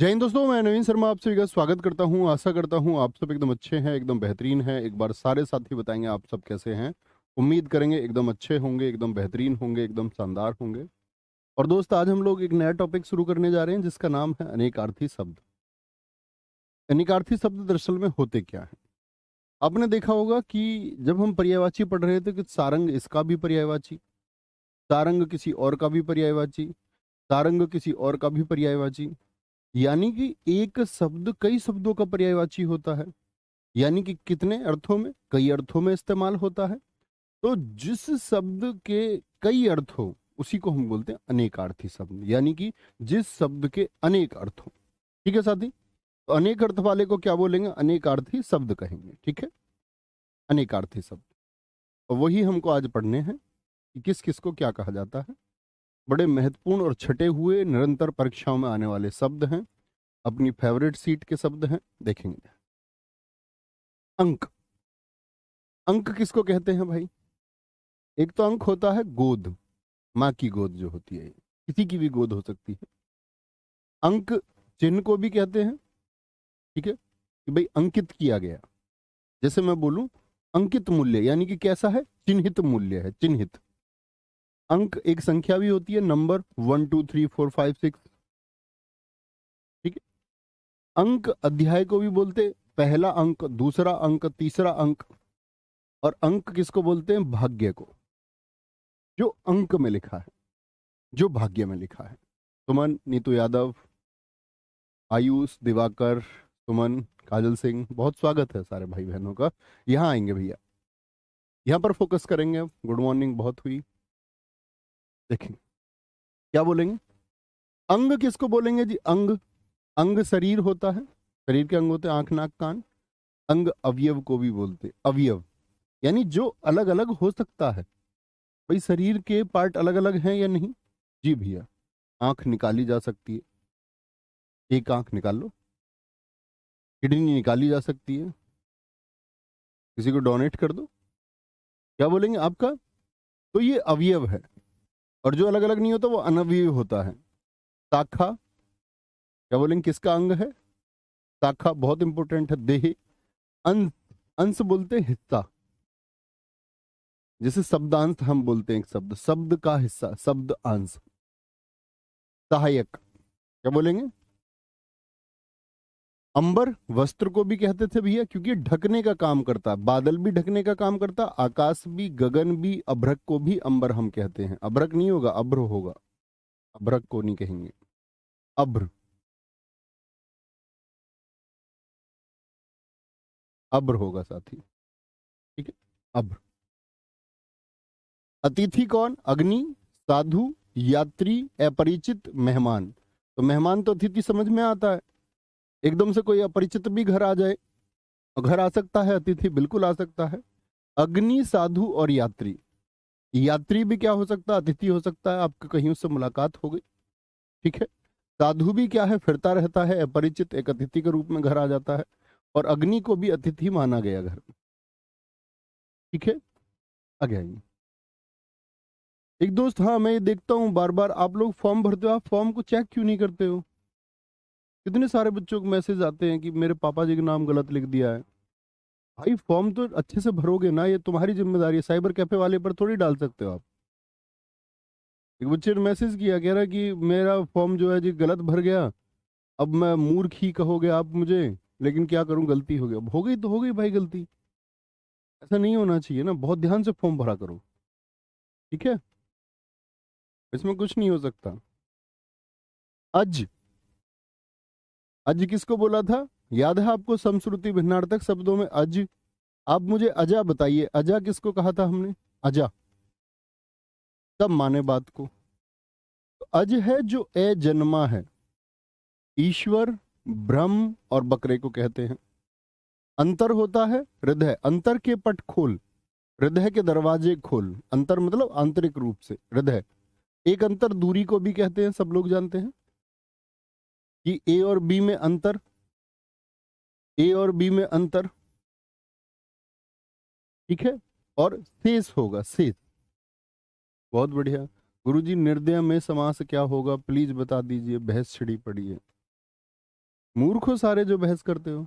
जय हिंद दोस्तों, मैं नवीन शर्मा आप सभी का स्वागत करता हूं। आशा करता हूं आप सब एकदम अच्छे हैं, एकदम बेहतरीन हैं। एक बार सारे साथी बताएंगे आप सब कैसे हैं। उम्मीद करेंगे एकदम अच्छे होंगे, एकदम बेहतरीन होंगे, एकदम शानदार होंगे। और दोस्त, आज हम लोग एक नया टॉपिक शुरू करने जा रहे हैं जिसका नाम है अनेकार्थी शब्द। अनेकार्थी शब्द दरअसल में होते क्या है? आपने देखा होगा कि जब हम पर्यायवाची पढ़ रहे थे कि सारंग इसका भी पर्यायवाची, सारंग किसी और का भी पर्यायवाची, सारंग किसी और का भी पर्यायवाची, यानी कि एक शब्द कई शब्दों का पर्यायवाची होता है। यानी कि कितने अर्थों में, कई अर्थों में इस्तेमाल होता है। तो जिस शब्द के कई अर्थ हो उसी को हम बोलते हैं अनेकार्थी शब्द, यानी कि जिस शब्द के अनेक अर्थ हो। ठीक है साथी? तो अनेक अर्थ वाले को क्या बोलेंगे? अनेकार्थी शब्द कहेंगे। ठीक है, अनेकार्थी शब्द। और वही हमको आज पढ़ने हैं कि किस किस को क्या कहा जाता है। बड़े महत्वपूर्ण और छटे हुए निरंतर परीक्षाओं में आने वाले शब्द हैं। अपनी फेवरेट सीट के शब्द हैं, देखेंगे। अंक। अंक किसको कहते हैं भाई? एक तो अंक होता है गोद, माँ की गोद जो होती है, किसी की भी गोद हो सकती है। अंक चिन्ह को भी कहते हैं। ठीक है, कि भाई अंकित किया गया। जैसे मैं बोलूं अंकित मूल्य, यानी कि कैसा है? चिन्हित मूल्य है, चिन्हित। अंक एक संख्या भी होती है, नंबर 1 2 3 4 5 6। ठीक है। अंक अध्याय को भी बोलते, पहला अंक, दूसरा अंक, तीसरा अंक। और अंक किसको बोलते हैं? भाग्य को, जो अंक में लिखा है, जो भाग्य में लिखा है। सुमन, नीतू यादव, आयुष, दिवाकर, सुमन, काजल सिंह, बहुत स्वागत है सारे भाई बहनों का। यहाँ आएंगे भैया, यहाँ पर फोकस करेंगे। गुड मॉर्निंग बहुत हुई। देखें क्या बोलेंगे। अंग किसको बोलेंगे जी? अंग। अंग शरीर होता है, शरीर के अंग होते हैं आंख, नाक, कान। अंग अवयव को भी बोलते, अवयव यानी जो अलग अलग हो सकता है। भाई शरीर के पार्ट अलग अलग हैं या नहीं? जी भैया। आंख निकाली जा सकती है, एक आंख निकाल लो। किडनी निकाली जा सकती है, किसी को डोनेट कर दो। क्या बोलेंगे आपका? तो ये अवयव है। और जो अलग अलग नहीं होता वो अनवयव होता है। शाखा, क्या बोलेंगे किसका अंग है? शाखा बहुत इंपॉर्टेंट है। देह। अंश, अंश बोलते हैं हिस्सा। जैसे शब्दांश हम बोलते हैं, एक शब्द, शब्द का हिस्सा, शब्द अंश। सहायक, क्या बोलेंगे? अंबर वस्त्र को भी कहते थे भैया, क्योंकि ढकने का काम करता है। बादल भी ढकने का काम करता, आकाश भी, गगन भी। अभ्रक को भी अंबर हम कहते हैं। अभ्रक नहीं होगा, अभ्र होगा। अभ्रक को नहीं कहेंगे, अभ्र। अभ्र होगा साथी। ठीक है, अभ्र। अतिथि कौन? अग्नि, साधु, यात्री, अपरिचित, मेहमान। तो मेहमान तो अतिथि समझ में आता है। एकदम से कोई अपरिचित भी घर आ जाए, घर आ सकता है, अतिथि बिल्कुल आ सकता है। अग्नि, साधु और यात्री। यात्री भी क्या हो सकता है? अतिथि हो सकता है, आपकी कहीं उससे मुलाकात हो गई। ठीक है। साधु भी क्या है? फिरता रहता है, अपरिचित, एक अतिथि के रूप में घर आ जाता है। और अग्नि को भी अतिथि माना गया घर में। ठीक है, आगे आइए। एक दोस्त, हाँ मैं ये देखता हूँ बार बार आप लोग फॉर्म भरते हो, आप फॉर्म को चेक क्यों नहीं करते हो? कितने सारे बच्चों को मैसेज आते हैं कि मेरे पापा जी का नाम गलत लिख दिया है। भाई फॉर्म तो अच्छे से भरोगे ना, ये तुम्हारी जिम्मेदारी है। साइबर कैफे वाले पर थोड़ी डाल सकते हो आप। एक बच्चे ने मैसेज किया, कह रहा है कि मेरा फॉर्म जो है जी गलत भर गया। अब मैं मूर्ख ही कहोगे आप मुझे, लेकिन क्या करूं, गलती हो गई। अब हो गई तो हो गई भाई गलती। ऐसा नहीं होना चाहिए ना, बहुत ध्यान से फॉर्म भरा करो। ठीक है, इसमें कुछ नहीं हो सकता। अज, अज किसको बोला था? याद है आपको? समश्रुति भिन्नार्थक शब्दों में अज। आप मुझे अजा बताइए, अजा किसको कहा था हमने? अजा। तब माने बात को। तो अज है जो ए जन्मा है। ईश्वर, ब्रह्म और बकरे को कहते हैं। अंतर होता है हृदय, अंतर के पट खोल, हृदय के दरवाजे खोल। अंतर मतलब आंतरिक रूप से हृदय। एक अंतर दूरी को भी कहते हैं, सब लोग जानते हैं कि ए और बी में अंतर, ए और बी में अंतर। ठीक है। और शेष होगा, शेष। बहुत बढ़िया। गुरुजी, निर्दय में समास क्या होगा? प्लीज बता दीजिए, बहस छिड़ी पड़ी है। मूर्ख हो सारे जो बहस करते हो।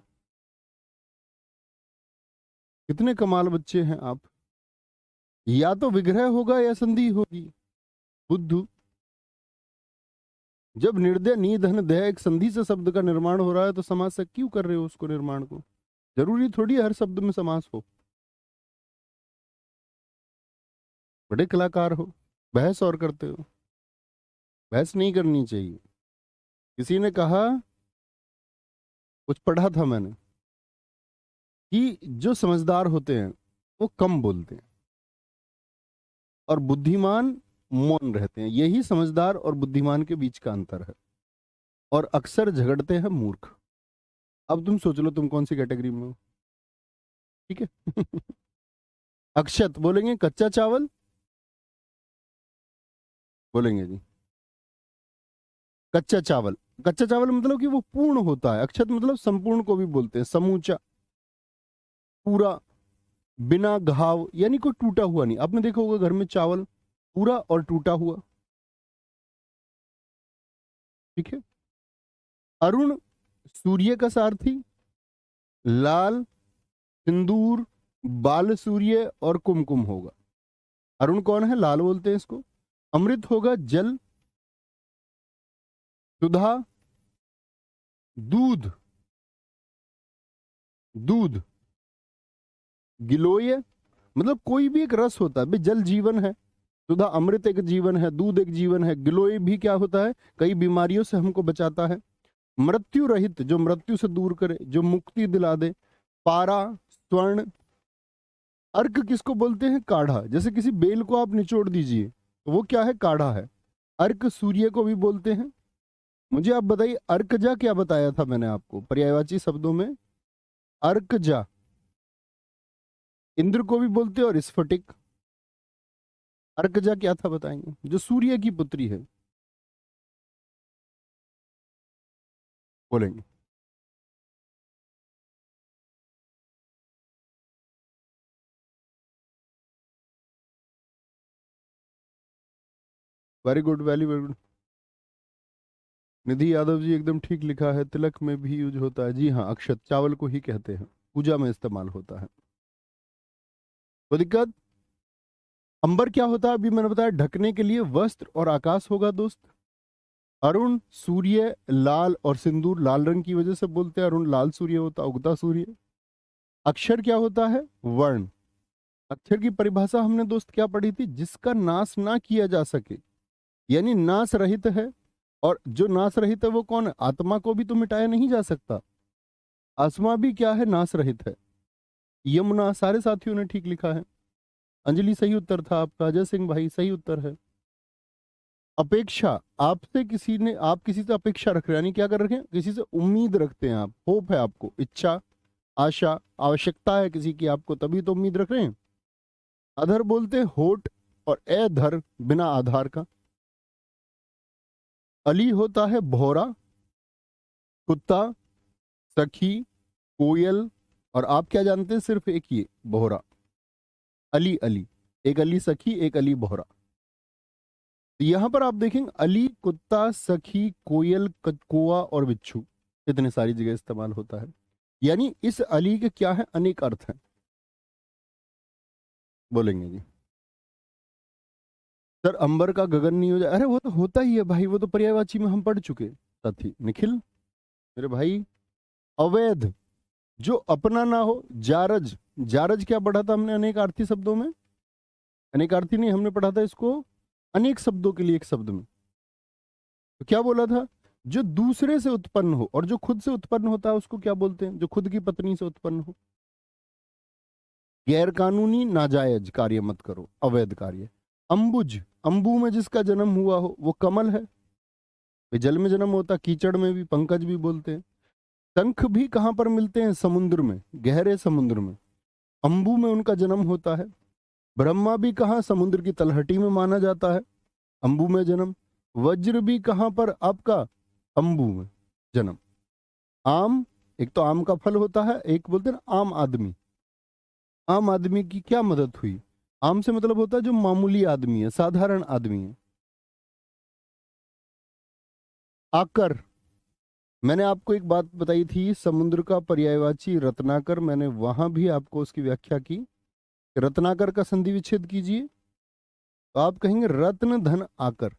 कितने कमाल बच्चे हैं आप। या तो विग्रह होगा या संधि होगी। बुद्धू। जब निर्दय नी धन दय एक संधि से शब्द का निर्माण हो रहा है तो समास से क्यों कर रहे हो उसको निर्माण को। जरूरी थोड़ी है हर शब्द में समास हो। बड़े कलाकार हो, बहस और करते हो। बहस नहीं करनी चाहिए। किसी ने कहा, कुछ पढ़ा था मैंने, कि जो समझदार होते हैं वो कम बोलते हैं और बुद्धिमान मौन रहते हैं। यही समझदार और बुद्धिमान के बीच का अंतर है। और अक्सर झगड़ते हैं मूर्ख। अब तुम सोच लो तुम कौन सी कैटेगरी में हो। ठीक है। अक्षत बोलेंगे कच्चा चावल, बोलेंगे जी कच्चा चावल। कच्चा चावल मतलब कि वो पूर्ण होता है। अक्षत मतलब संपूर्ण को भी बोलते हैं, समूचा, पूरा, बिना घाव, यानी कोई टूटा हुआ नहीं। आपने देखा होगा घर में चावल पूरा और टूटा हुआ। ठीक है। अरुण सूर्य का सारथी, लाल सिंदूर, बाल सूर्य और कुमकुम होगा। अरुण कौन है, लाल बोलते हैं इसको। अमृत होगा जल, सुधा, दूध, दूध, गिलोय, मतलब कोई भी एक रस होता है भाई। जल जीवन है, सुधा अमृत एक जीवन है, दूध एक जीवन है, गिलोय भी क्या होता है, कई बीमारियों से हमको बचाता है। मृत्यु रहित, जो मृत्यु से दूर करे, जो मुक्ति दिला दे। पारा, स्वर्ण। अर्क किसको बोलते हैं, काढ़ा। जैसे किसी बेल को आप निचोड़ दीजिए तो वो क्या है, काढ़ा है। अर्क सूर्य को भी बोलते हैं। मुझे आप बताइए अर्कजा क्या बताया था मैंने आपको पर्यायवाची शब्दों में। अर्कजा इंद्र को भी बोलते हैं और स्फटिक। अर्कजा क्या था बताएंगे, जो सूर्य की पुत्री है, बोलेंगे। Very good, very very good. Nidhi Yadav ji एकदम ठीक लिखा है, तिलक में भी यूज होता है। जी हाँ, अक्षत चावल को ही कहते हैं, पूजा में इस्तेमाल होता है। तो दिक्कत। अंबर क्या होता है, अभी मैंने बताया ढकने के लिए वस्त्र, और आकाश होगा दोस्त। अरुण सूर्य, लाल और सिंदूर, लाल रंग की वजह से बोलते हैं अरुण लाल सूर्य होता, उगता सूर्य। अक्षर क्या होता है, वर्ण। अक्षर की परिभाषा हमने दोस्त क्या पढ़ी थी, जिसका नाश ना किया जा सके, यानी नाश रहित है। और जो नाश रहित है वो कौन है, आत्मा को भी तो मिटाया नहीं जा सकता। आत्मा भी क्या है, नाश रहित है। यमुना, सारे साथियों ने ठीक लिखा है। अंजलि सही उत्तर था आपका, अजय सिंह भाई सही उत्तर है। अपेक्षा, आपसे किसी ने, आप किसी से अपेक्षा रख रहे हैं, यानी क्या कर रखे हैं, किसी से उम्मीद रखते हैं आप, होप है आपको, इच्छा, आशा, आवश्यकता है किसी की आपको, तभी तो उम्मीद रख रहे हैं। अधर बोलते हैं होठ, और अधर बिना आधार का। अली होता है भौरा, कुत्ता, सखी, कोयल, और आप क्या जानते हैं, सिर्फ एक ही भौरा। अली, अली, एक अली सखी, एक अली भौरा। तो यहां पर आप देखेंगे अली, कुत्ता, सखी, कोयल, कौवा और बिच्छू, इतने सारी जगह इस्तेमाल होता है। यानी इस अली के क्या है, अनेक अर्थ हैं, बोलेंगे जी। सर अंबर का गगन नहीं हो जाए, अरे वो तो होता ही है भाई, वो तो पर्यायवाची में हम पढ़ चुके साथी निखिल मेरे भाई। अवैध, जो अपना ना हो। जारज, जारज क्या पढ़ा था हमने, अनेक अर्थी शब्दों में। अनेक अर्थी नहीं, हमने पढ़ा था इसको अनेक शब्दों के लिए एक शब्द में। तो क्या बोला था, जो दूसरे से उत्पन्न हो, और जो खुद से उत्पन्न होता है उसको क्या बोलते हैं, जो खुद की पत्नी से उत्पन्न हो। गैर कानूनी नाजायज कार्य मत करो, अवैध कार्य। अंबुज, अंबु में जिसका जन्म हुआ हो वो कमल है। वे जल में जन्म होता, कीचड़ में भी पंकज भी बोलते हैं। शंख भी कहां पर मिलते हैं, समुद्र में, गहरे समुद्र में। अंबु में उनका जन्म होता है। ब्रह्मा भी कहाँ, समुद्र की तलहटी में माना जाता है, अंबु में जन्म। वज्र भी कहां पर आपका, अंबु में जन्म। आम, एक तो आम का फल होता है, एक बोलते हैं ना आम आदमी। आम आदमी की क्या मदद हुई, आम से मतलब होता है जो मामूली आदमी है, साधारण आदमी है। आकर, मैंने आपको एक बात बताई थी, समुद्र का पर्यायवाची रत्नाकर, मैंने वहां भी आपको उसकी व्याख्या की। रत्नाकर का संधि विच्छेद कीजिए तो आप कहेंगे रत्न धन आकर।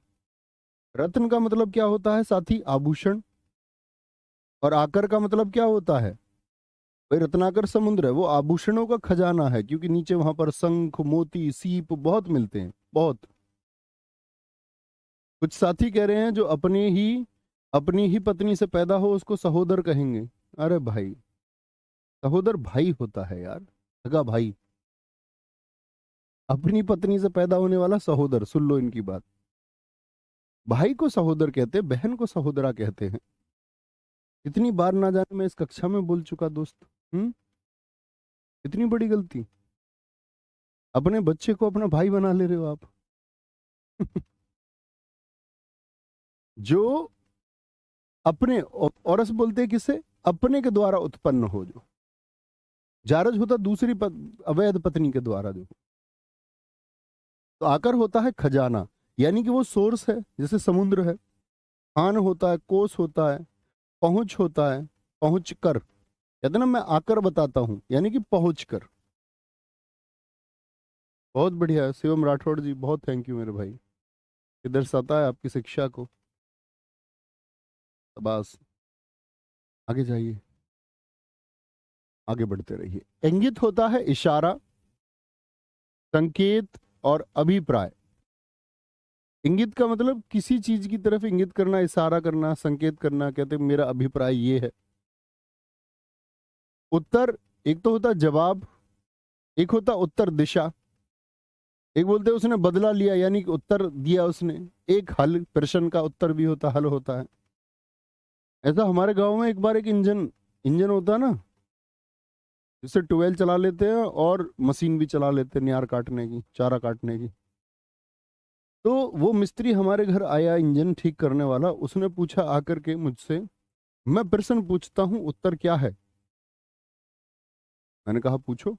रत्न का मतलब क्या होता है साथी? आभूषण। और आकर का मतलब क्या होता है? भाई रत्नाकर समुद्र है, वो आभूषणों का खजाना है, क्योंकि नीचे वहां पर शंख मोती सीप बहुत मिलते हैं, बहुत। कुछ साथी कह रहे हैं जो अपनी ही पत्नी से पैदा हो उसको सहोदर कहेंगे। अरे भाई, सहोदर भाई होता है यार, सगा भाई। अपनी पत्नी से पैदा होने वाला सहोदर, सुन लो इनकी बात। भाई को सहोदर कहते हैं, बहन को सहोदरा कहते हैं। इतनी बार ना जाने मैं इस कक्षा में बोल चुका दोस्त। हम्म। इतनी बड़ी गलती, अपने बच्चे को अपना भाई बना ले रहे हो आप। जो अपने औरस बोलते हैं किसे? अपने के द्वारा उत्पन्न हो, जो जारज होता दूसरी अवैध पत्नी के द्वारा जो। तो आकर होता है खजाना, यानी कि वो सोर्स है, जैसे समुद्र है। खान होता है, कोस होता है, पहुंच होता है, पहुंच कर। कहते ना मैं आकर बताता हूं, यानी कि पहुंच कर। बहुत बढ़िया है शिवम राठौड़ जी, बहुत थैंक यू मेरे भाई। ये दर्शाता है आपकी शिक्षा को। बस आगे जाइए, आगे बढ़ते रहिए। इंगित होता है इशारा, संकेत और अभिप्राय। इंगित का मतलब किसी चीज की तरफ इंगित करना, इशारा करना, संकेत करना। कहते हैं मेरा अभिप्राय ये है। उत्तर, एक तो होता जवाब, एक होता उत्तर दिशा। एक बोलते हैं उसने बदला लिया, यानी कि उत्तर दिया उसने। एक हल, प्रश्न का उत्तर भी होता, हल होता है। ऐसा हमारे गांव में एक बार एक इंजन इंजन होता है ना, जिससे ट्यूबवेल चला लेते हैं और मशीन भी चला लेते हैं, नियार काटने की, चारा काटने की। तो वो मिस्त्री हमारे घर आया, इंजन ठीक करने वाला। उसने पूछा आकर के मुझसे, मैं प्रश्न पूछता हूं उत्तर क्या है? मैंने कहा पूछो।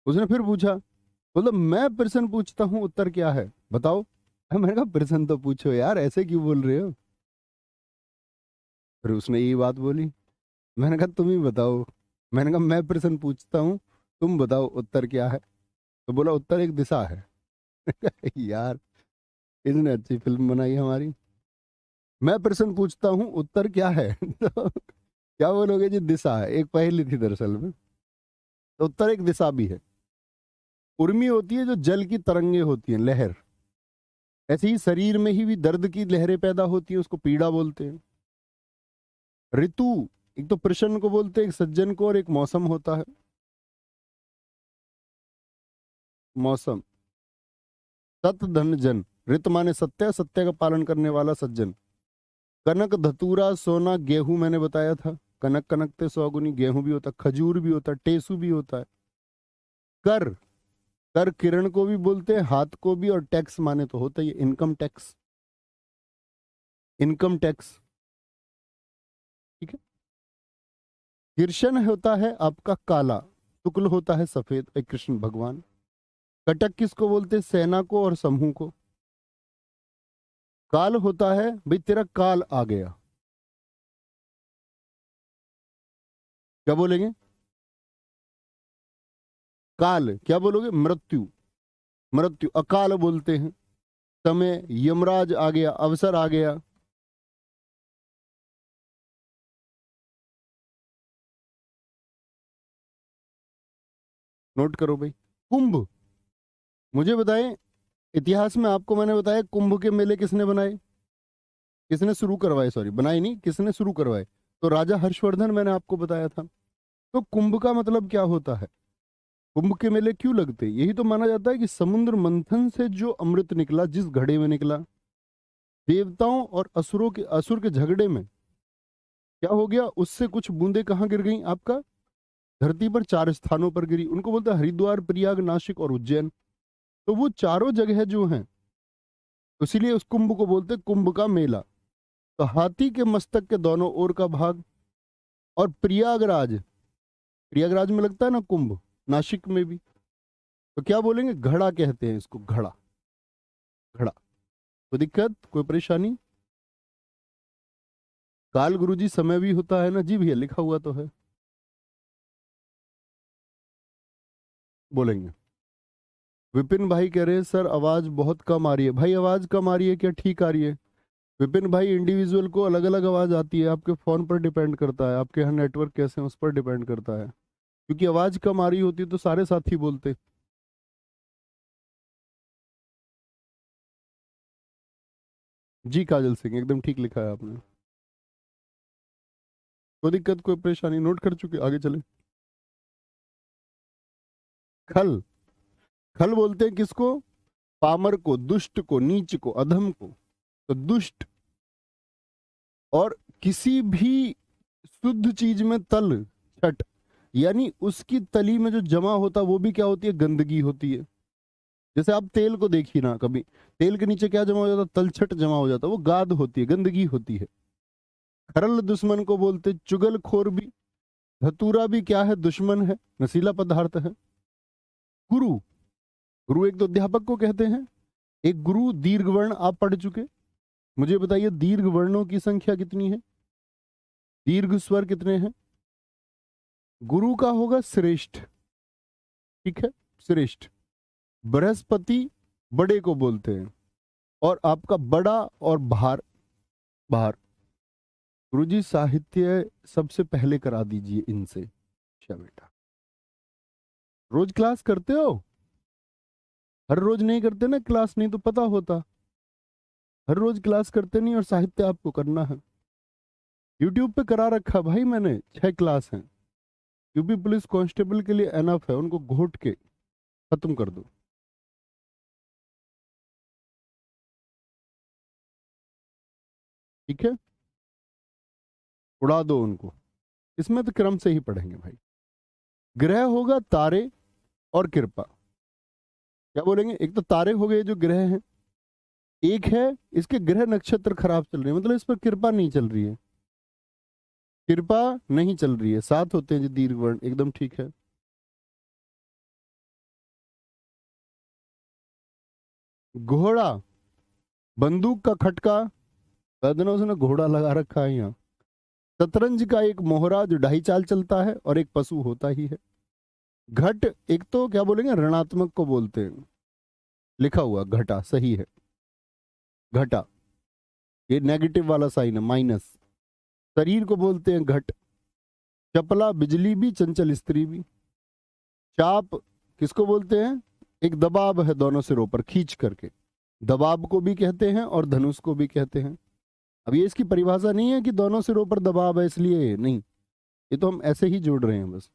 उसने फिर पूछा, बोला मैं प्रश्न पूछता हूँ उत्तर क्या है, बताओ। मैंने कहा प्रश्न तो पूछो यार, ऐसे क्यों बोल रहे हो? फिर उसने यही बात बोली। मैंने कहा तुम ही बताओ। मैंने कहा मैं प्रश्न पूछता हूँ, तुम बताओ उत्तर क्या है। तो बोला उत्तर एक दिशा है। यार, इसने अच्छी फिल्म बनाई हमारी। मैं प्रश्न पूछता हूँ उत्तर क्या है। तो क्या बोलोगे जी? दिशा है। एक पहेली थी दरअसल में। तो उत्तर एक दिशा भी है। उर्मी होती है जो जल की तरंगे होती हैं, लहर। ऐसे ही शरीर में ही भी दर्द की लहरें पैदा होती हैं, उसको पीड़ा बोलते हैं। ऋतु, एक तो प्रश्न को बोलते हैं, एक सज्जन को, और एक मौसम होता है। मौसम, सत धन जन। ऋत माने सत्य, सत्य का पालन करने वाला सज्जन। कनक धतूरा सोना गेहूं, मैंने बताया था। कनक कनकते सौगुनी, गेहूं भी होता, खजूर भी होता, टेसू भी होता है। कर, कर किरण को भी बोलते हैं, हाथ को भी। और टैक्स माने तो होता ही है इनकम टैक्स, इनकम टैक्स। ठीक है। कृष्ण होता है आपका काला, शुक्ल होता है सफेद, एक कृष्ण भगवान। कटक किसको बोलते हैं? सेना को और समूह को। काल होता है भाई तेरा काल आ गया। क्या बोलेंगे? काल क्या बोलोगे? मृत्यु, मृत्यु। अकाल बोलते हैं, समय, यमराज आ गया, अवसर आ गया। नोट करो भाई। कुंभ, मुझे बताएं, इतिहास में आपको मैंने बताया कुंभ के मेले किसने बनाए, किसने शुरू करवाए? सॉरी, बनाए नहीं, किसने शुरू करवाए? तो राजा हर्षवर्धन, मैंने आपको बताया था। तो कुंभ का मतलब क्या होता है? कुंभ के मेले क्यों लगते? यही तो माना जाता है कि समुद्र मंथन से जो अमृत निकला, जिस घड़े में निकला, देवताओं और असुर के झगड़े में क्या हो गया, उससे कुछ बूंदे कहाँ गिर गई आपका? धरती पर 4 स्थानों पर गिरी। उनको बोलते हैं हरिद्वार, प्रयाग, नासिक और उज्जैन। तो वो चारों जगह जो हैं, इसीलिए उस कुंभ को बोलते हैं कुंभ का मेला। तो हाथी के मस्तक के दोनों ओर का भाग। और प्रयागराज, प्रयागराज में लगता है ना कुंभ, नासिक में भी। तो क्या बोलेंगे? घड़ा कहते हैं इसको, घड़ा, घड़ा। कोई दिक्कत, कोई परेशानी? काल गुरुजी समय भी होता है ना? जी भैया, लिखा हुआ तो है, बोलेंगे। विपिन भाई कह रहे हैं सर आवाज बहुत कम आ रही है। भाई आवाज कम आ रही है क्या ठीक आ रही है? विपिन भाई, इंडिविजुअल को अलग अलग आवाज आती है, आपके फोन पर डिपेंड करता है, आपके यहाँ नेटवर्क कैसे हैं उस पर डिपेंड करता है। क्योंकि आवाज कम आ रही होती तो सारे साथी बोलते। जी काजल सिंह, एकदम ठीक लिखा है आपने। कोई दिक्कत कोई परेशानी? नोट कर चुके, आगे चले। खल, खल बोलते हैं किसको? पामर को, दुष्ट को, नीच को, अधम को। तो दुष्ट, और किसी भी शुद्ध चीज में तल छट, यानी उसकी तली में जो जमा होता वो भी क्या होती है? गंदगी होती है। जैसे आप तेल को देखिए ना, कभी तेल के नीचे क्या जमा हो जाता? तलछट जमा हो जाता, वो गाद होती है, गंदगी होती है। खरल दुश्मन को बोलते, चुगल खोर भी। धतूरा भी क्या है? दुश्मन है, नशीला पदार्थ है। गुरु, गुरु एक तो अध्यापक को कहते हैं। एक गुरु दीर्घ वर्ण आप पढ़ चुके, मुझे बताइए दीर्घ वर्णों की संख्या कितनी है? दीर्घ स्वर कितने हैं? गुरु का होगा श्रेष्ठ, ठीक है, श्रेष्ठ। बृहस्पति बड़े को बोलते हैं, और आपका बड़ा और भार, भार। गुरुजी साहित्य सबसे पहले करा दीजिए इनसे। अच्छा बेटा, रोज क्लास करते हो? हर रोज नहीं करते ना क्लास, नहीं तो पता होता। हर रोज क्लास करते नहीं, और साहित्य आपको करना है। यूट्यूब पे करा रखा भाई मैंने, 6 क्लास हैं। यूपी पुलिस कांस्टेबल के लिए एनफ है, उनको घोट के खत्म कर दो। ठीक है, उड़ा दो उनको। इसमें तो क्रम से ही पढ़ेंगे भाई। ग्रह होगा तारे और कृपा। क्या बोलेंगे? एक तो तारे हो गए जो ग्रह हैं, एक है इसके ग्रह नक्षत्र खराब चल रहे हैं, मतलब इस पर कृपा नहीं चल रही है। कृपा नहीं चल रही है, 7 होते हैं जो दीर्घ वर्ण, एकदम ठीक है। घोड़ा, बंदूक का खटका, बदनों से ना घोड़ा लगा रखा है यहाँ। शतरंज का एक मोहरा जो 2.5 चाल चलता है, और एक पशु होता ही है। घट, एक तो क्या बोलेंगे, ऋणात्मक को बोलते हैं, लिखा हुआ घटा, सही है, घटा। ये नेगेटिव वाला साइन है, माइनस। शरीर को बोलते हैं घट। चपला बिजली भी, चंचल स्त्री भी। चाप किसको बोलते हैं? एक दबाव है दोनों सिरों पर खींच करके, दबाव को भी कहते हैं और धनुष को भी कहते हैं। अब ये इसकी परिभाषा नहीं है कि दोनों सिरों पर दबाव है इसलिए, नहीं, ये तो हम ऐसे ही जोड़ रहे हैं बस।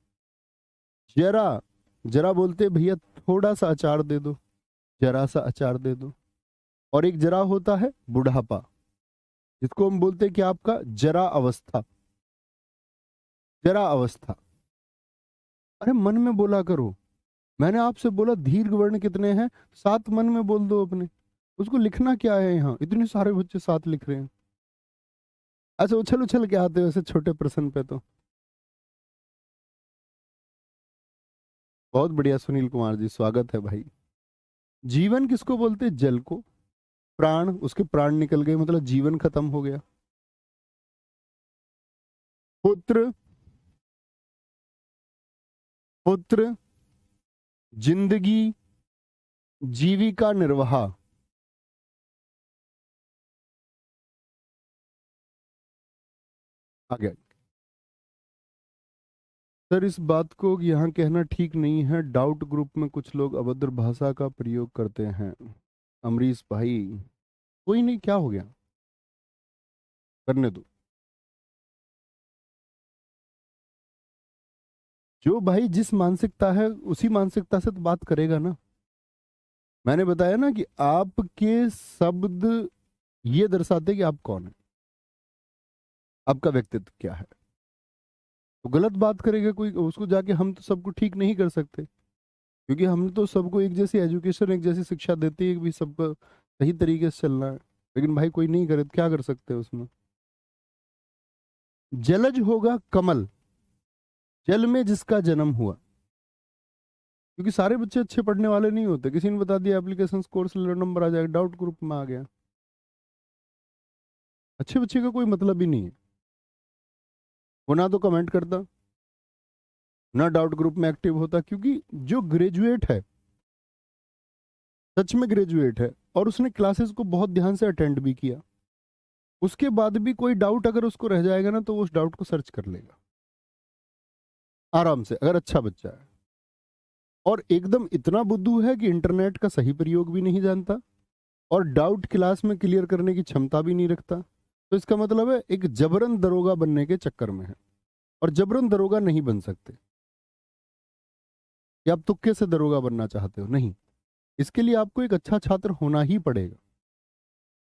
जरा, जरा बोलते हैं भैया थोड़ा सा अचार दे दो, जरा सा अचार दे दो। और एक जरा होता है बुढ़ापा, जिसको हम बोलते हैं कि आपका जरा अवस्था, जरा अवस्था। अरे मन में बोला करो, मैंने आपसे बोला दीर्घ वर्ण कितने हैं, 7 मन में बोल दो अपने। उसको लिखना क्या है? यहाँ इतने सारे बच्चे 7 लिख रहे हैं। अच्छा, उछल उछल के आते हैं वैसे छोटे प्रश्न पे तो। बहुत बढ़िया सुनील कुमार जी, स्वागत है भाई। जीवन किसको बोलते हैं? जल को। प्राण, उसके प्राण निकल गए मतलब जीवन खत्म हो गया। पुत्र, पुत्र, जिंदगी, जीविका निर्वाह। आ गया। सर इस बात को यहाँ कहना ठीक नहीं है, डाउट ग्रुप में कुछ लोग अभद्र भाषा का प्रयोग करते हैं। अमरीश भाई, कोई नहीं, क्या हो गया, करने दो। जो भाई जिस मानसिकता है उसी मानसिकता से तो बात करेगा ना। मैंने बताया ना कि आपके शब्द ये दर्शाते कि आप कौन है, आपका व्यक्तित्व क्या है। तो गलत बात करेगा कोई, उसको जाके हम तो सबको ठीक नहीं कर सकते, क्योंकि हम तो सबको एक जैसी एजुकेशन, एक जैसी शिक्षा देते हैं कि भी सबको सही तरीके से चलना है। लेकिन भाई कोई नहीं करे तो क्या कर सकते हैं उसमें। जलज होगा कमल, जल में जिसका जन्म हुआ। क्योंकि सारे बच्चे अच्छे पढ़ने वाले नहीं होते, किसी ने बता दिया एप्लीकेशन कोर्स ले लो नंबर आ जाएगा, डाउट ग्रुप में आ गया। अच्छे बच्चे का कोई मतलब ही नहीं है। वो ना तो कमेंट करता, ना डाउट ग्रुप में एक्टिव होता, क्योंकि जो ग्रेजुएट है, सच में ग्रेजुएट है, और उसने क्लासेस को बहुत ध्यान से अटेंड भी किया, उसके बाद भी कोई डाउट अगर उसको रह जाएगा ना, तो वो उस डाउट को सर्च कर लेगा आराम से, अगर अच्छा बच्चा है। और एकदम इतना बुद्धू है कि इंटरनेट का सही प्रयोग भी नहीं जानता, और डाउट क्लास में क्लियर करने की क्षमता भी नहीं रखता। तो इसका मतलब है एक जबरन दरोगा बनने के चक्कर में है, और जबरन दरोगा नहीं बन सकते। या आप तुक्के से दरोगा बनना चाहते हो? नहीं, इसके लिए आपको एक अच्छा छात्र होना ही पड़ेगा।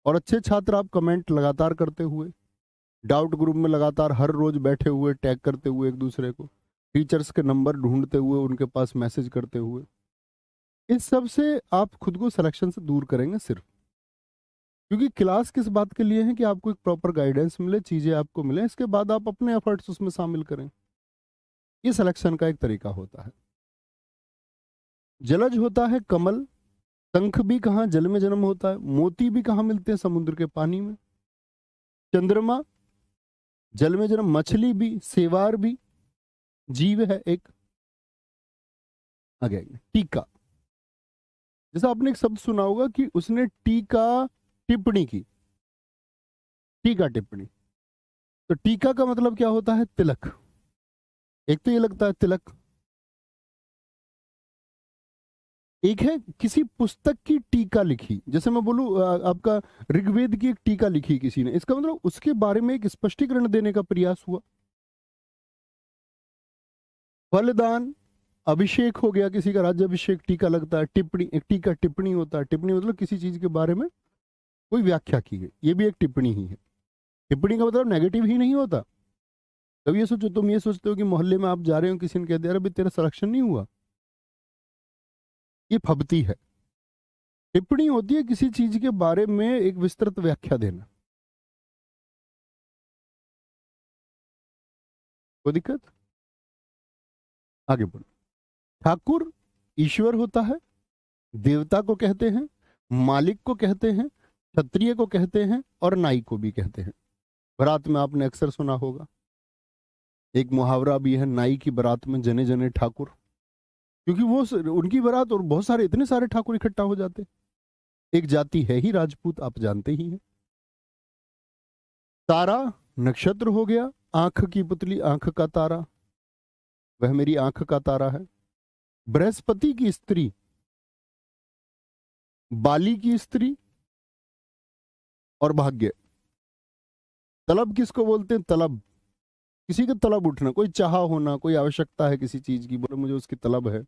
और अच्छे छात्र आप कमेंट लगातार करते हुए, डाउट ग्रुप में लगातार हर रोज बैठे हुए, टैग करते हुए एक दूसरे को, टीचर्स के नंबर ढूंढते हुए, उनके पास मैसेज करते हुए, इस सब से आप खुद को सिलेक्शन से दूर करेंगे सिर्फ। क्योंकि क्लास किस बात के लिए है कि आपको एक प्रॉपर गाइडेंस मिले, चीजें आपको मिले, इसके बाद आप अपने एफर्ट्स उसमें शामिल करें। ये सिलेक्शन का एक तरीका होता है। जलज होता है कमल, शंख भी कहाँ जल में जन्म होता है, मोती भी कहाँ मिलते हैं, समुद्र के पानी में। चंद्रमा जल में जन्म, मछली भी, सेवार भी जीव है एक। आगे टीका, जैसा आपने एक शब्द सुना होगा कि उसने टीका टिप्पणी की, टीका टिप्पणी। तो टीका का मतलब क्या होता है? तिलक। एक तो ये लगता है तिलक, एक है किसी पुस्तक की टीका लिखी, जैसे मैं बोलूं आपका ऋग्वेद की एक टीका लिखी किसी ने, इसका मतलब उसके बारे में एक स्पष्टीकरण देने का प्रयास हुआ। फलदान, अभिषेक हो गया किसी का, राज्याभिषेक, टीका लगता है। टिप्पणी, एक टीका टिप्पणी होता है। टिप्पणी मतलब किसी चीज के बारे में कोई व्याख्या की गई, ये भी एक टिप्पणी ही है। टिप्पणी का मतलब नेगेटिव ही नहीं होता। कभी ये सोचो, तुम ये सोचते हो कि मोहल्ले में आप जा रहे हो, किसी ने कह दिया अरे तेरा सिलेक्शन नहीं हुआ, ये फबती है। टिप्पणी होती है किसी चीज के बारे में एक विस्तृत व्याख्या देना। कोई दिक्कत? आगे बढ़ो। ठाकुर ईश्वर होता है, देवता को कहते हैं, मालिक को कहते हैं, क्षत्रिय को कहते हैं, और नाई को भी कहते हैं। बारात में आपने अक्सर सुना होगा, एक मुहावरा भी है, नाई की बारात में जने जने ठाकुर, क्योंकि वो उनकी बारात और बहुत सारे, इतने सारे ठाकुर इकट्ठा हो जाते। एक जाति है ही राजपूत, आप जानते ही हैं। तारा नक्षत्र हो गया, आंख की पुतली, आंख का तारा, वह मेरी आंख का तारा है। बृहस्पति की स्त्री, बाली की स्त्री, और भाग्य। तलब किसको बोलते हैं? तलब, किसी का तलब उठना, कोई चाह होना, कोई आवश्यकता है किसी चीज की, बोले मुझे उसकी तलब है।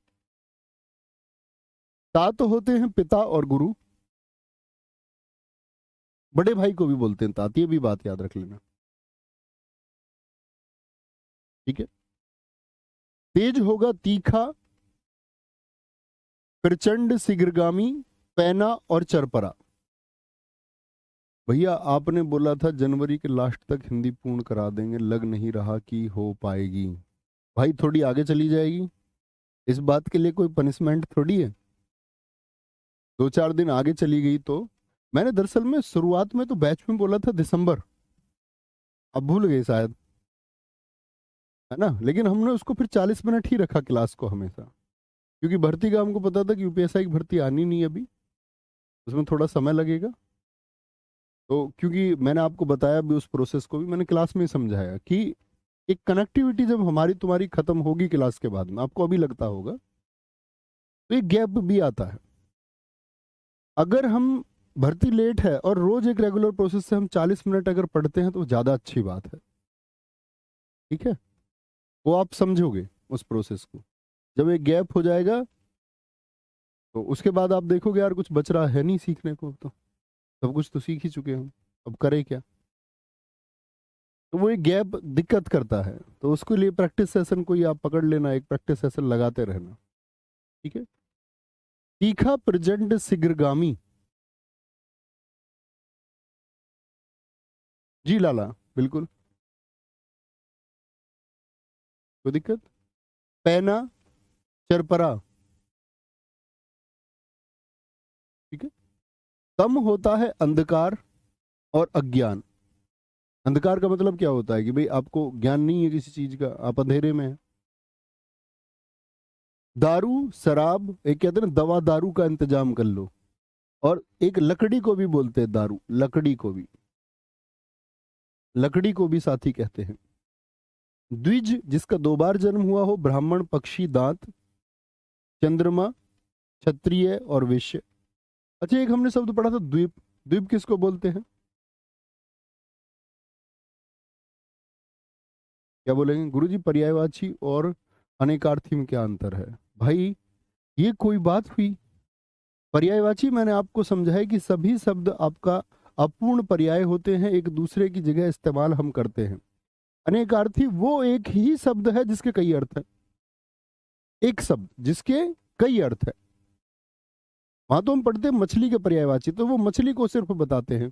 तात होते हैं पिता और गुरु, बड़े भाई को भी बोलते हैं तात, ये भी बात याद रख लेना, ठीक है। तेज होगा तीखा, प्रचंड शीघ्रगामी, पैना और चरपरा। भैया आपने बोला था जनवरी के लास्ट तक हिंदी पूर्ण करा देंगे, लग नहीं रहा कि हो पाएगी। भाई थोड़ी आगे चली जाएगी, इस बात के लिए कोई पनिशमेंट थोड़ी है। 2-4 दिन आगे चली गई तो, मैंने दरअसल में शुरुआत में तो बैच में बोला था दिसंबर, अब भूल गए शायद, है ना। लेकिन हमने उसको फिर 40 मिनट ही रखा क्लास को हमेशा, क्योंकि भर्ती का हमको पता था कि यूपीएसआई की भर्ती आनी नहीं अभी, उसमें थोड़ा समय लगेगा। तो क्योंकि मैंने आपको बताया भी, उस प्रोसेस को भी मैंने क्लास में ही समझाया कि एक कनेक्टिविटी जब हमारी तुम्हारी खत्म होगी क्लास के बाद में, आपको अभी लगता होगा, तो एक गैप भी आता है। अगर हम भर्ती लेट है और रोज एक रेगुलर प्रोसेस से हम 40 मिनट अगर पढ़ते हैं तो ज़्यादा अच्छी बात है, ठीक है। वो आप समझोगे उस प्रोसेस को। जब एक गैप हो जाएगा तो उसके बाद आप देखोगे यार कुछ बच रहा है नहीं सीखने को, तो सब कुछ तो सीख ही चुके हम, अब करें क्या। तो वो एक गैप दिक्कत करता है, तो उसके लिए प्रैक्टिस सेशन कोई आप पकड़ लेना, एक प्रैक्टिस सेशन लगाते रहना, ठीक है। तीखा प्रचंड शीघ्रगामी, जी लाला, बिल्कुल, कोई दिक्कत। पैना, चरपरा, ठीक है। कम होता है अंधकार और अज्ञान, अंधकार का मतलब क्या होता है कि भाई आपको ज्ञान नहीं है किसी चीज का, आप अंधेरे में हैं। दारू शराब, एक कहते हैं ना दवा दारू का इंतजाम कर लो। और एक लकड़ी को भी बोलते हैं दारू, लकड़ी को भी साथी कहते हैं। द्विज, जिसका 2 बार जन्म हुआ हो, ब्राह्मण, पक्षी, दांत, चंद्रमा, क्षत्रिय और वैश्य। अच्छा, एक हमने शब्द पढ़ा था द्वीप। द्वीप किसको बोलते हैं? क्या बोलेंगे गुरुजी? पर्यायवाची और अनेकार्थी में क्या अंतर है? भाई ये कोई बात हुई? पर्यायवाची मैंने आपको समझाया कि सभी शब्द आपका अपूर्ण पर्याय होते हैं, एक दूसरे की जगह इस्तेमाल हम करते हैं। अनेकार्थी वो एक ही शब्द है जिसके कई अर्थ हैं, एक शब्द जिसके कई अर्थ है। वहां तो हम पढ़ते हैं मछली के पर्यायवाची, तो वो मछली को सिर्फ बताते हैं।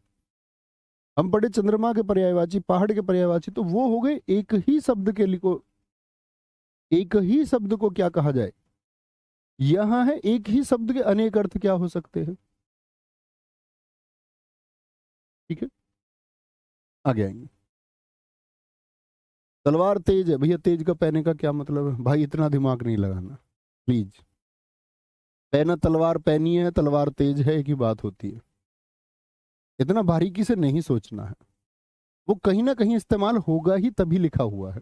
हम पढ़े चंद्रमा के पर्यायवाची, पहाड़ के पर्यायवाची, तो वो हो गए एक ही शब्द के लिए को, एक ही शब्द को क्या कहा जाए। यहां है एक ही शब्द के अनेक अर्थ क्या हो सकते हैं। ठीक है, आगे आएंगे। तलवार तेज है, भैया तेज का पहने का क्या मतलब है? भाई इतना दिमाग नहीं लगाना प्लीज। पहना तलवार पहनी है, तलवार तेज है, एक ही बात होती है। इतना बारीकी से नहीं सोचना है। वो कहीं ना कहीं इस्तेमाल होगा ही, तभी लिखा हुआ है।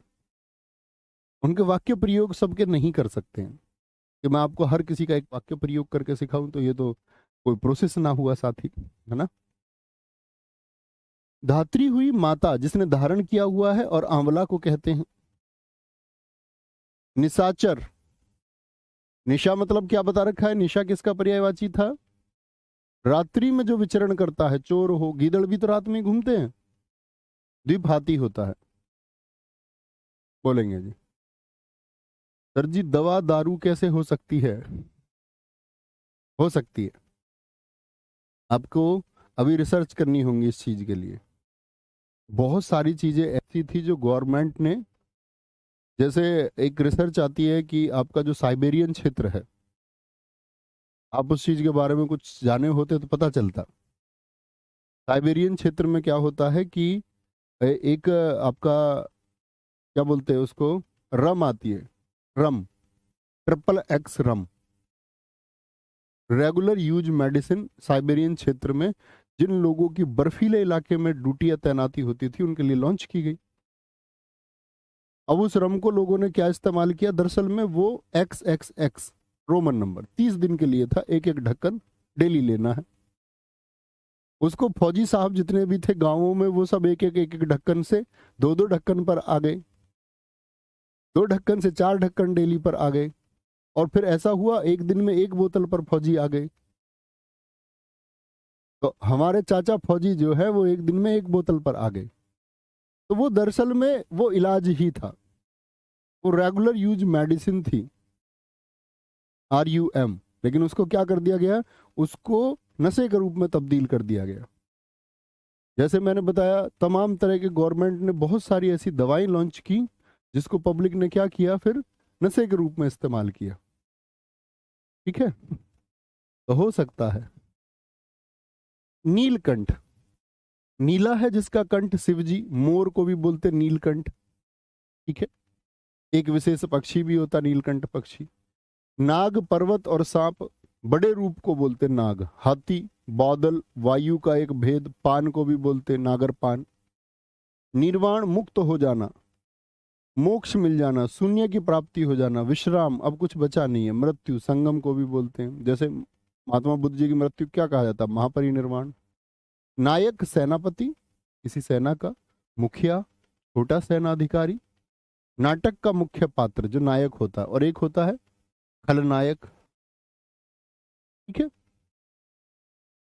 उनके वाक्य प्रयोग सबके नहीं कर सकते हैं कि मैं आपको हर किसी का एक वाक्य प्रयोग करके सिखाऊं, तो ये तो कोई प्रोसेस ना हुआ साथी, है ना। धात्री हुई माता, जिसने धारण किया हुआ है, और आंवला को कहते हैं निशाचर। निशा मतलब क्या बता रखा है? निशा किसका पर्यायवाची था? रात्रि में जो विचरण करता है, चोर हो, गीदड़ भी तो रात में ही घूमते हैं। द्वीप हाथी होता है। बोलेंगे जी सर जी दवा दारू कैसे हो सकती है? हो सकती है, आपको अभी रिसर्च करनी होंगी इस चीज के लिए। बहुत सारी चीजें ऐसी थी जो गवर्नमेंट ने, जैसे एक रिसर्च आती है कि आपका जो साइबेरियन क्षेत्र है, आप उस चीज के बारे में कुछ जाने होते तो पता चलता। साइबेरियन क्षेत्र में क्या होता है कि एक आपका क्या बोलते हैं उसको, रम आती है, रम, XXX रम, रेगुलर यूज मेडिसिन। साइबेरियन क्षेत्र में जिन लोगों की बर्फीले इलाके में ड्यूटी या तैनाती होती थी, उनके लिए लॉन्च की गई। अब उस रम को लोगों ने क्या इस्तेमाल किया? दरअसल में वो XXX रोमन नंबर 30 दिन के लिए था, एक एक ढक्कन डेली लेना है। उसको फौजी साहब जितने भी थे गांवों में, वो सब एक एक ढक्कन से 2-2 ढक्कन पर आ गए, 2 ढक्कन से 4 ढक्कन डेली पर आ गए। और फिर ऐसा हुआ एक दिन में 1 बोतल पर फौजी आ गए। तो हमारे चाचा फौजी जो है वो एक दिन में 1 बोतल पर आ गए। तो वो दरअसल में वो इलाज ही था, वो रेगुलर यूज मेडिसिन थी, RUM। लेकिन उसको क्या कर दिया गया? उसको नशे के रूप में तब्दील कर दिया गया। जैसे मैंने बताया, तमाम तरह के गवर्नमेंट ने बहुत सारी ऐसी दवाएं लॉन्च की, जिसको पब्लिक ने क्या किया? फिर नशे के रूप में इस्तेमाल किया। ठीक है, तो हो सकता है नीलकंठ। नीला है जिसका कंठ, शिवजी। मोर को भी बोलते नीलकंठ। ठीक है, एक विशेष पक्षी भी होता नीलकंठ पक्षी। नाग, पर्वत और सांप, बड़े रूप को बोलते नाग। हाथी, बादल, वायु का एक भेद, पान को भी बोलते नागर पान। निर्वाण, मुक्त हो जाना, मोक्ष मिल जाना, शून्य की प्राप्ति हो जाना। विश्राम, अब कुछ बचा नहीं है। मृत्यु, संगम को भी बोलते हैं। जैसे महात्मा बुद्ध जी की मृत्यु क्या कहा जाता? महापरिनिर्वाण। नायक, सेनापति, किसी सेना का। मुखिया, छोटा सेनाधिकारी। नाटक का मुख्य पात्र जो नायक होता है, और एक होता है खलनायक। ठीक है,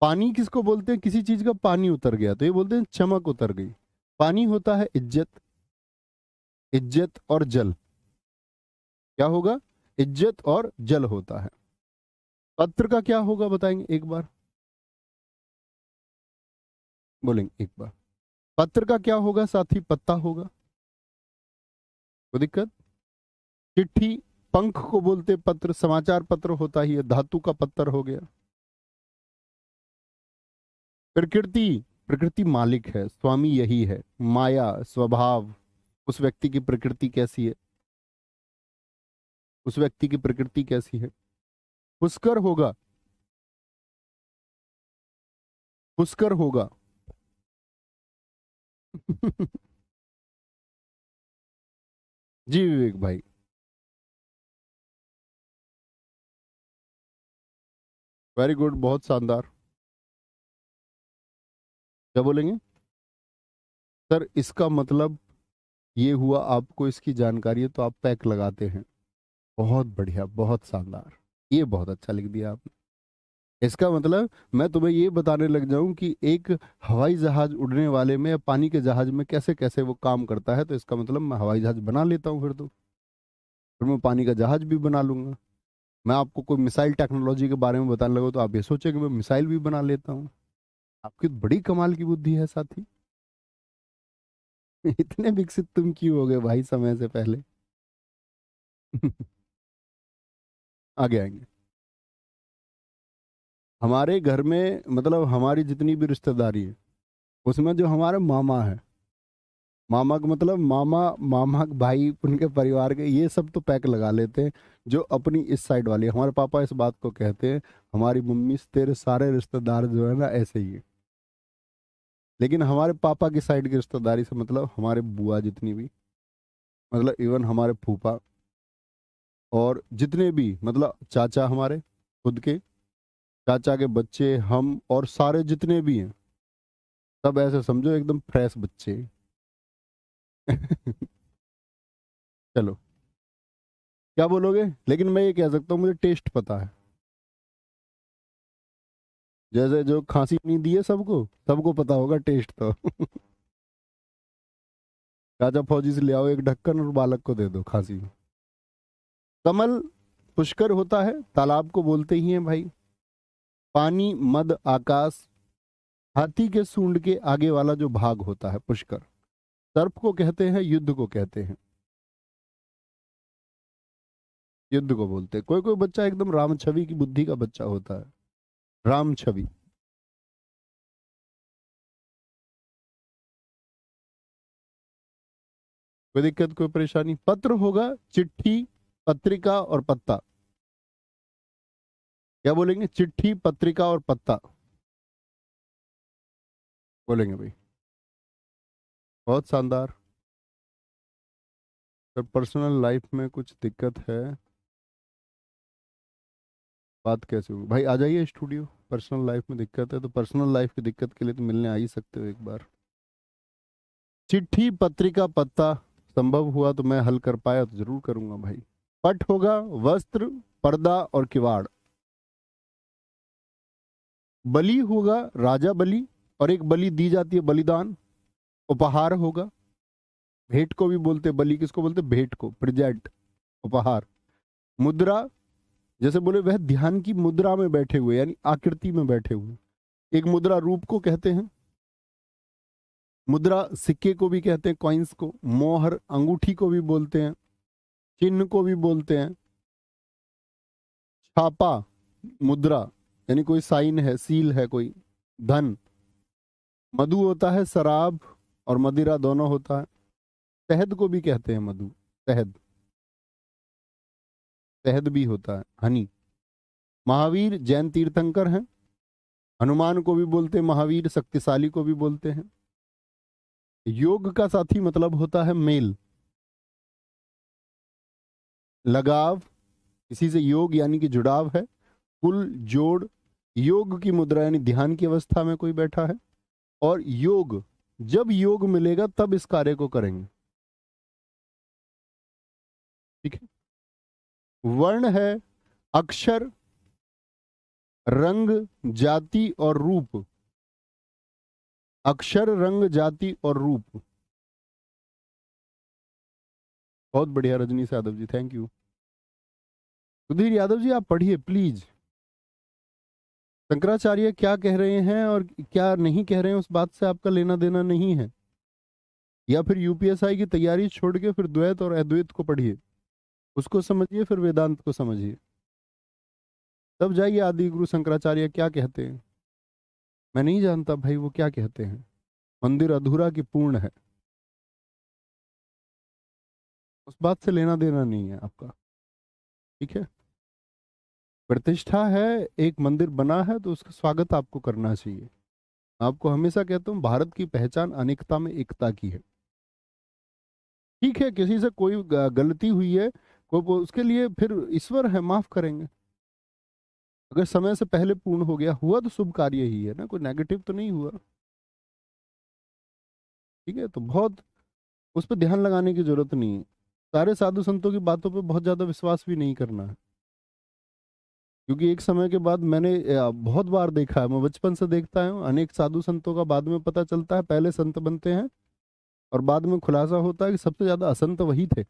पानी किसको बोलते हैं? किसी चीज का पानी उतर गया तो ये बोलते हैं चमक उतर गई। पानी होता है इज्जत, इज्जत और जल। क्या होगा? इज्जत और जल होता है। पत्र का क्या होगा बताएंगे एक बार? बोलेंगे एक बार। पत्र का क्या होगा साथी? पत्ता होगा। कोई दिक्कत? चिट्ठी, पंख को बोलते पत्र, समाचार पत्र होता ही है, धातु का पत्थर हो गया। प्रकृति, प्रकृति मालिक है, स्वामी यही है। माया स्वभाव, उस व्यक्ति की प्रकृति कैसी है, उस व्यक्ति की प्रकृति कैसी है। पुष्कर होगा, पुष्कर होगा। जी विवेक भाई। वेरी गुड, बहुत शानदार। क्या बोलेंगे सर? इसका मतलब ये हुआ आपको इसकी जानकारी है तो आप पैक लगाते हैं। बहुत बढ़िया, बहुत शानदार, ये बहुत अच्छा लिख दिया आपने। इसका मतलब मैं तुम्हें ये बताने लग जाऊं कि एक हवाई जहाज उड़ने वाले में या पानी के जहाज में कैसे कैसे वो काम करता है, तो इसका मतलब मैं हवाई जहाज बना लेता हूँ। फिर मैं पानी का जहाज भी बना लूंगा। मैं आपको कोई मिसाइल टेक्नोलॉजी के बारे में बताने लगा तो आप ये सोचे कि मैं मिसाइल भी बना लेता हूँ। आपकी तो बड़ी कमाल की बुद्धि है साथी। इतने विकसित तुम क्यों हो गए भाई समय से पहले? आगे आएंगे। हमारे घर में मतलब हमारी जितनी भी रिश्तेदारी है उसमें जो हमारे मामा है, मामा का मतलब मामा, मामा के भाई, उनके परिवार के, ये सब तो पैक लगा लेते हैं। जो अपनी इस साइड वाली, हमारे पापा इस बात को कहते हैं, हमारी मम्मी से तेरे सारे रिश्तेदार जो है ना ऐसे ही है। लेकिन हमारे पापा की साइड की रिश्तेदारी से मतलब हमारे बुआ जितनी भी, मतलब इवन हमारे फूफा और जितने भी मतलब चाचा हमारे खुद के, चाचा के बच्चे, हम और सारे जितने भी हैं, सब ऐसे समझो एकदम फ्रेश बच्चे। चलो, क्या बोलोगे? लेकिन मैं ये कह सकता हूँ मुझे टेस्ट पता है। जैसे जो खांसी नहीं दी है सबको, सबको पता होगा टेस्ट तो। राजा फौजी से ले आओ एक ढक्कन और बालक को दे दो खांसी। कमल पुष्कर होता है, तालाब को बोलते ही हैं भाई। पानी, मद, आकाश, हाथी के सूंड के आगे वाला जो भाग होता है पुष्कर। सर्प को कहते हैं, युद्ध को कहते हैं, युद्ध को बोलते हैं। कोई कोई बच्चा एकदम राम छवि की बुद्धि का बच्चा होता है, राम छवि। कोई दिक्कत, कोई परेशानी? पत्र होगा, चिट्ठी, पत्रिका और पत्ता। क्या बोलेंगे? चिट्ठी, पत्रिका और पत्ता बोलेंगे भाई। बहुत शानदार। तो पर्सनल लाइफ में कुछ दिक्कत है, बात कैसे होगी भाई? आ जाइए स्टूडियो। पर्सनल लाइफ में दिक्कत है तो पर्सनल लाइफ की दिक्कत के लिए तो मिलने आ ही सकते हो एक बार। चिट्ठी, पत्रिका, पत्ता, संभव हुआ तो मैं हल कर पाया तो जरूर करूंगा भाई। पट होगा, वस्त्र, पर्दा और किवाड़। बलि होगा, राजा बलि, और एक बलि दी जाती है, बलिदान। उपहार होगा, भेंट को भी बोलते, बलि किसको बोलते? भेंट को, प्रेजेंट, उपहार। मुद्रा, जैसे बोले वह ध्यान की मुद्रा में बैठे हुए, यानी आकृति में बैठे हुए। एक मुद्रा रूप को कहते हैं। मुद्रा सिक्के को भी कहते हैं, कॉइन्स को। मोहर अंगूठी को भी बोलते हैं, चिन्ह को भी बोलते हैं। छापा, मुद्रा, यानी कोई साइन है, सील है कोई। धन। मधु होता है, शराब और मदिरा दोनों होता है। शहद को भी कहते हैं मधु, शहद, शहद भी होता है, हनी। महावीर जैन तीर्थंकर हैं। हनुमान को भी बोलते हैं महावीर, शक्तिशाली को भी बोलते हैं। योग का साथी मतलब होता है मेल, लगाव, किसी से योग यानी कि जुड़ाव है। कुल, जोड़। योग की मुद्रा यानी ध्यान की अवस्था में कोई बैठा है। और योग, जब योग मिलेगा तब इस कार्य को करेंगे। ठीक है। वर्ण है, अक्षर, रंग, जाति और रूप। अक्षर, रंग, जाति और रूप। बहुत बढ़िया रजनीश यादव जी, थैंक यू। सुधीर यादव जी आप पढ़िए प्लीज। शंकराचार्य क्या कह रहे हैं और क्या नहीं कह रहे हैं उस बात से आपका लेना देना नहीं है। या फिर यूपीएसआई की तैयारी छोड़ के फिर द्वैत और अद्वैत को पढ़िए, उसको समझिए, फिर वेदांत को समझिए, तब जाइए आदि गुरु शंकराचार्य क्या कहते हैं। मैं नहीं जानता भाई वो क्या कहते हैं। मंदिर अधूरा कि पूर्ण है, उस बात से लेना देना नहीं है आपका। ठीक है, प्रतिष्ठा है, एक मंदिर बना है तो उसका स्वागत आपको करना चाहिए। आपको हमेशा कहता हूँ भारत की पहचान अनेकता में एकता की है। ठीक है, किसी से कोई गलती हुई है, उसके लिए फिर ईश्वर है, माफ करेंगे। अगर समय से पहले पूर्ण हो गया, हुआ तो शुभ कार्य ही है ना, कोई नेगेटिव तो नहीं हुआ। ठीक है, तो बहुत उस पर ध्यान लगाने की जरूरत नहीं है। सारे साधु संतों की बातों पे बहुत ज्यादा विश्वास भी नहीं करना है, क्योंकि एक समय के बाद मैंने बहुत बार देखा है, मैं बचपन से देखता हूँ, अनेक साधु संतों का बाद में पता चलता है पहले संत बनते हैं और बाद में खुलासा होता है कि सबसे ज्यादा असंत वही थे।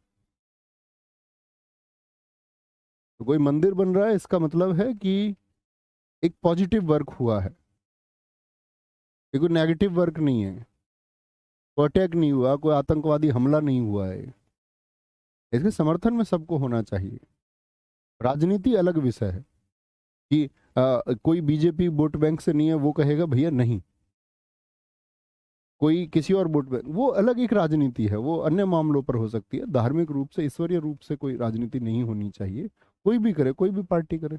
तो कोई मंदिर बन रहा है इसका मतलब है कि एक पॉजिटिव वर्क हुआ है, ये कोई नेगेटिव वर्क नहीं है, कोई अटैक नहीं हुआ, कोई आतंकवादी हमला नहीं हुआ है। इसके समर्थन में सबको होना चाहिए। राजनीति अलग विषय है कि कोई बीजेपी वोट बैंक से नहीं है, वो कहेगा भैया नहीं, कोई किसी और वोट बैंक, वो अलग एक राजनीति है, वो अन्य मामलों पर हो सकती है। धार्मिक रूप से, ईश्वरीय रूप से कोई राजनीति नहीं होनी चाहिए। कोई भी करे, कोई भी पार्टी करे,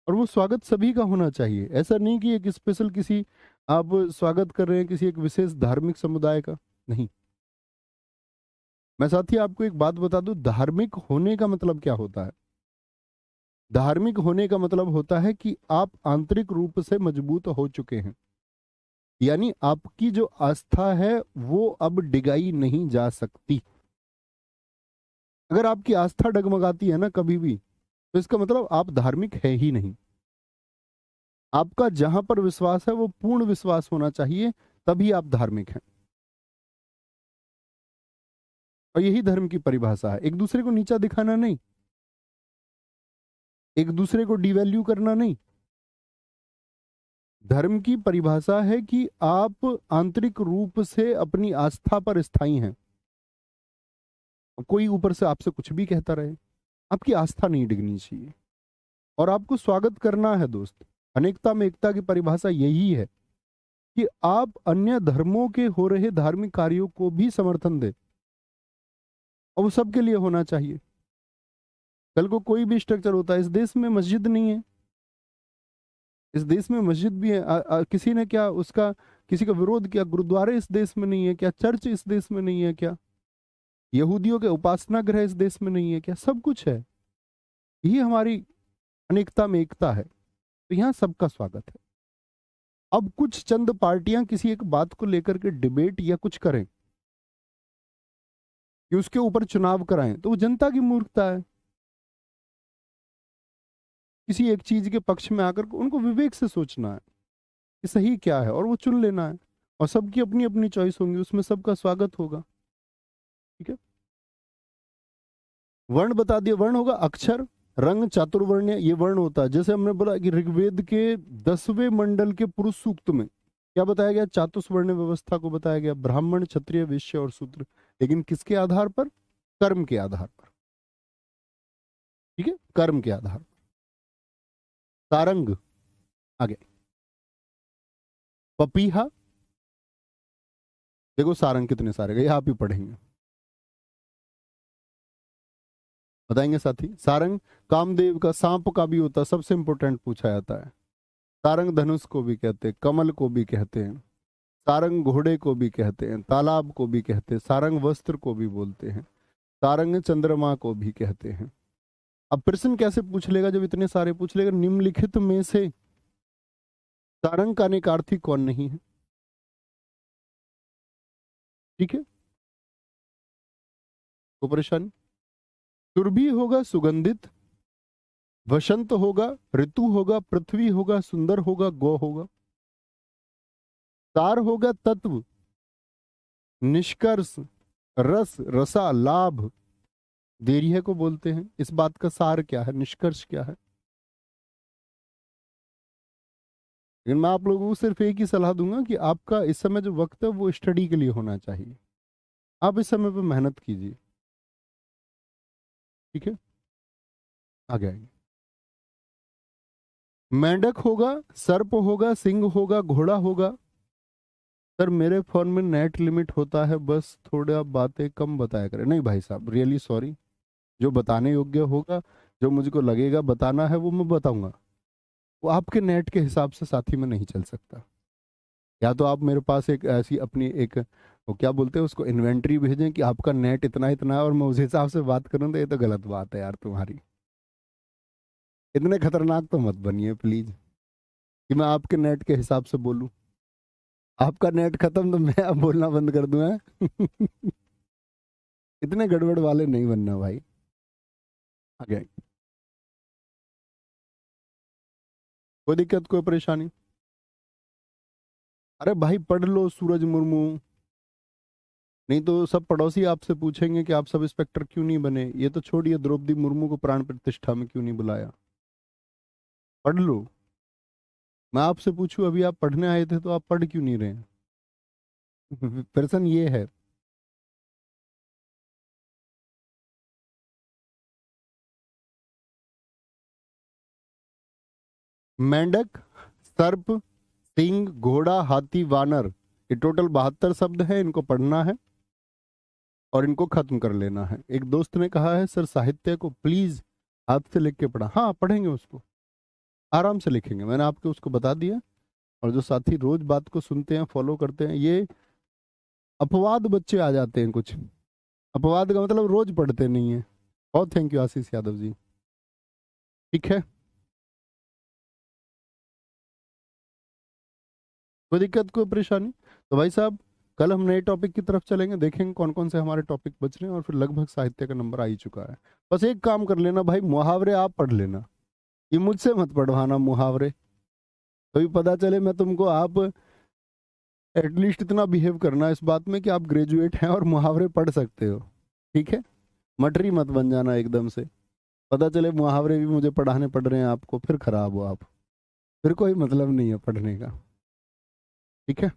और वो स्वागत सभी का होना चाहिए। ऐसा नहीं कि एक स्पेशल किसी आप स्वागत कर रहे हैं किसी एक विशेष धार्मिक समुदाय का, नहीं। मैं साथ ही आपको एक बात बता दूं, धार्मिक होने का मतलब क्या होता है। धार्मिक होने का मतलब होता है कि आप आंतरिक रूप से मजबूत हो चुके हैं, यानी आपकी जो आस्था है वो अब डिगाई नहीं जा सकती। अगर आपकी आस्था डगमगाती है ना कभी भी, तो इसका मतलब आप धार्मिक है ही नहीं। आपका जहां पर विश्वास है वो पूर्ण विश्वास होना चाहिए, तभी आप धार्मिक हैं। और यही धर्म की परिभाषा है, एक दूसरे को नीचा दिखाना नहीं, एक दूसरे को डिवैल्यू करना नहीं। धर्म की परिभाषा है कि आप आंतरिक रूप से अपनी आस्था पर स्थायी हैं। कोई ऊपर से आपसे कुछ भी कहता रहे, आपकी आस्था नहीं डिगनी चाहिए, और आपको स्वागत करना है दोस्त। अनेकता में एकता की परिभाषा यही है कि आप अन्य धर्मों के हो रहे धार्मिक कार्यों को भी समर्थन दें, और वो सबके लिए होना चाहिए। कल को कोई भी स्ट्रक्चर होता है, इस देश में मस्जिद नहीं है, इस देश में मस्जिद भी है, किसी ने क्या उसका, किसी का विरोध किया? गुरुद्वारे इस देश में नहीं है क्या? चर्च इस देश में नहीं है क्या? यहूदियों के उपासना गृह इस देश में नहीं है क्या? सब कुछ है। यही हमारी अनेकता में एकता है, तो यहाँ सबका स्वागत है। अब कुछ चंद पार्टियां किसी एक बात को लेकर के डिबेट या कुछ करें कि उसके ऊपर चुनाव कराएं, तो वो जनता की मूर्खता है। किसी एक चीज के पक्ष में आकर उनको विवेक से सोचना है कि सही क्या है, और वो चुन लेना है। और सबकी अपनी अपनी चॉइस होंगी, उसमें सबका स्वागत होगा। ठीक है, वर्ण बता दिए। वर्ण होगा अक्षर, रंग, चातुर्वर्ण, ये वर्ण होता है। जैसे हमने बोला कि ऋग्वेद के 10वें मंडल के पुरुष सूक्त में क्या बताया गया? चातुर्वर्ण व्यवस्था को बताया गया, ब्राह्मण, क्षत्रिय, वैश्य और शूद्र। लेकिन किसके आधार पर? कर्म के आधार पर। ठीक है, कर्म के आधार पर। सारंग आगे, पपीहा, देखो सारंग कितने सारे गए, आप ही पढ़ेंगे, बताएंगे साथी। सारंग कामदेव का, सांप का भी होता है, सबसे इंपॉर्टेंट पूछा जाता है। सारंग धनुष को भी कहते हैं, कमल को भी कहते हैं, सारंग घोड़े को भी कहते हैं, तालाब को भी कहते हैं, सारंग वस्त्र को भी बोलते हैं, सारंग चंद्रमा को भी कहते हैं। अब प्रश्न कैसे पूछ लेगा जब इतने सारे पूछ लेगा? निम्नलिखित में से सारंग का अनेकार्थी कौन नहीं है? ठीक है, तो परेशानी। सुरभि होगा सुगंधित, वसंत होगा, ऋतु होगा, पृथ्वी होगा, सुंदर होगा, गौ होगा। सार होगा तत्व, निष्कर्ष, रस, रसा, लाभ, देरिया को बोलते हैं। इस बात का सार क्या है, निष्कर्ष क्या है? लेकिन मैं आप लोगों को सिर्फ एक ही सलाह दूंगा कि आपका इस समय जो वक्त है वो स्टडी के लिए होना चाहिए। आप इस समय पे मेहनत कीजिए। ठीक है, आगे आएंगे। मेंढक होगा, सर्प होगा, सिंह होगा, घोड़ा होगा। सर मेरे फोन में नेट लिमिट होता है, बस थोड़ा बातें कम बताया करें। नहीं भाई साहब, रियली सॉरी। जो बताने योग्य होगा, जो मुझको लगेगा बताना है, वो मैं बताऊंगा। वो आपके नेट के हिसाब से साथी में नहीं चल सकता। या तो आप मेरे पास एक ऐसी अपनी एक, वो क्या बोलते हैं उसको, इन्वेंट्री भेजें कि आपका नेट इतना इतना है और मैं उस हिसाब से बात करूं, तो ये तो गलत बात है यार तुम्हारी। इतने खतरनाक तो मत बनिए प्लीज कि मैं आपके नेट के हिसाब से बोलूं। आपका नेट खत्म तो मैं अब बोलना बंद कर दूं है। इतने गड़बड़ वाले नहीं बनना भाई। आगे कोई दिक्कत, कोई परेशानी? अरे भाई पढ़ लो सूरज मुर्मू, नहीं तो सब पड़ोसी आपसे पूछेंगे कि आप सब इंस्पेक्टर क्यों नहीं बने। ये तो छोड़िए, द्रौपदी मुर्मू को प्राण प्रतिष्ठा में क्यों नहीं बुलाया। पढ़ लो। मैं आपसे पूछूं, अभी आप पढ़ने आए थे तो आप पढ़ क्यों नहीं रहे हैं? प्रश्न ये है। मेंढक, सर्प, सिंह, घोड़ा, हाथी, वानर, ये टोटल 72 शब्द है। इनको पढ़ना है और इनको खत्म कर लेना है। एक दोस्त ने कहा है सर साहित्य को प्लीज हाथ से लिख के पढ़ा। हाँ पढ़ेंगे उसको, आराम से लिखेंगे, मैंने आपको उसको बता दिया। और जो साथी रोज बात को सुनते हैं, फॉलो करते हैं, ये अपवाद बच्चे आ जाते हैं कुछ। अपवाद का मतलब रोज पढ़ते नहीं है। बहुत थैंक यू आशीष यादव जी। ठीक है, कोई दिक्कत, कोई परेशानी? तो भाई साहब कल हम नए टॉपिक की तरफ चलेंगे, देखेंगे कौन कौन से हमारे टॉपिक बच रहे हैं, और फिर लगभग साहित्य का नंबर आ ही चुका है। बस एक काम कर लेना भाई, मुहावरे आप पढ़ लेना। ये मुझसे मत पढ़वाना मुहावरे। कभी पता चले मैं तुमको, आप एटलीस्ट इतना बिहेव करना इस बात में कि आप ग्रेजुएट हैं और मुहावरे पढ़ सकते हो। ठीक है, मटरी मत बन जाना एकदम से। पता चले मुहावरे भी मुझे पढ़ाने पड़ रहे हैं आपको, फिर खराब हो आप, फिर कोई मतलब नहीं है पढ़ने का। ठीक है,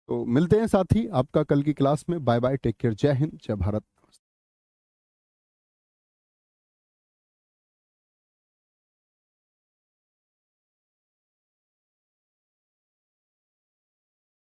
तो मिलते हैं साथी आपका कल की क्लास में। बाय बाय, टेक केयर, जय हिंद, जय भारत।